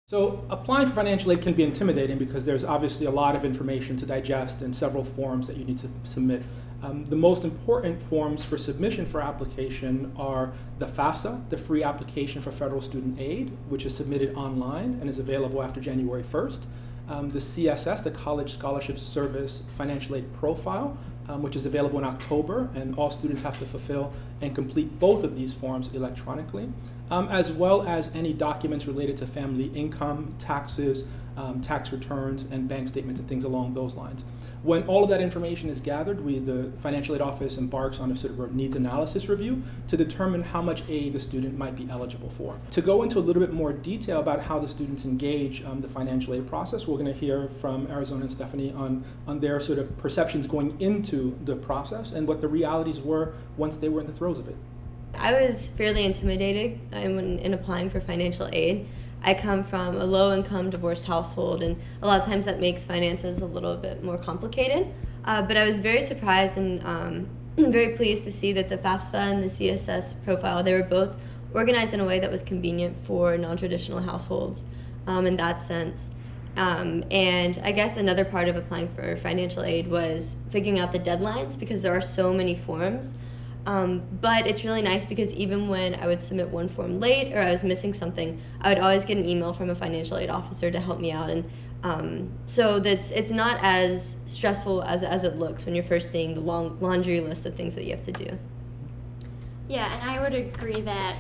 So applying for financial aid can be intimidating because there's obviously a lot of information to digest and several forms that you need to submit. The most important forms for submission for application are the Fafsa, the free application for federal student aid, which is submitted online and is available after January 1st. The CSS, the College Scholarship Service Financial Aid Profile, which is available in October, and all students have to fulfill and complete both of these forms electronically, as well as any documents related to family income, taxes, tax returns, and bank statements and things along those lines. When all of that information is gathered, the Financial Aid Office embarks on a sort of a needs analysis review to determine how much aid the student might be eligible for. To go into a little bit more detail about how the students engage the financial aid process, we're going to hear from Arizona and Stephanie on their sort of perceptions going into the process and what the realities were once they were in the throes of it. I was fairly intimidated in applying for financial aid. I come from a low-income divorced household, and a lot of times that makes finances a little bit more complicated. But I was very surprised and very pleased to see that the FAFSA and the CSS profile, they were both organized in a way that was convenient for non-traditional households in that sense. And I guess another part of applying for financial aid was figuring out the deadlines, because there are so many forms. But it's really nice because even when I would submit one form late or I was missing something, I would always get an email from a financial aid officer to help me out. And so it's not as stressful as it looks when you're first seeing the long laundry list of things that you have to do. Yeah, and I would agree that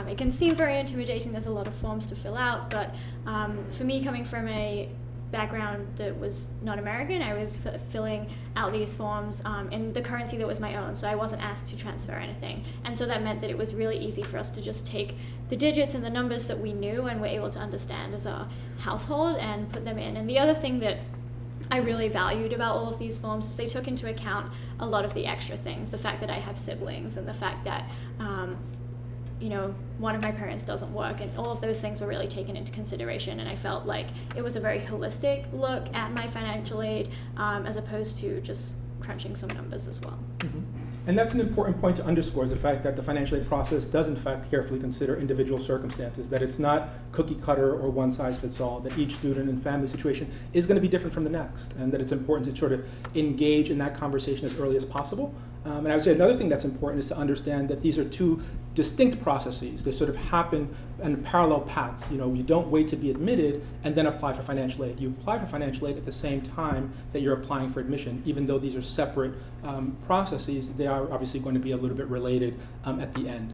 it can seem very intimidating. There's a lot of forms to fill out, but for me, coming from a background that was not American, I was filling out these forms in the currency that was my own, so I wasn't asked to transfer anything. And so that meant that it was really easy for us to just take the digits and the numbers that we knew and were able to understand as a household and put them in. And the other thing that I really valued about all of these forms is they took into account a lot of the extra things, the fact that I have siblings and the fact that one of my parents doesn't work, and all of those things were really taken into consideration, and I felt like it was a very holistic look at my financial aid as opposed to just crunching some numbers as well. Mm-hmm. And that's an important point to underscore, is the fact that the financial aid process does in fact carefully consider individual circumstances, that it's not cookie cutter or one size fits all, that each student and family situation is going to be different from the next, and that it's important to sort of engage in that conversation as early as possible. And I would say another thing that's important is to understand that these are two distinct processes. They sort of happen in parallel paths. You don't wait to be admitted and then apply for financial aid. You apply for financial aid at the same time that you're applying for admission. Even though these are separate processes, they are obviously going to be a little bit related at the end.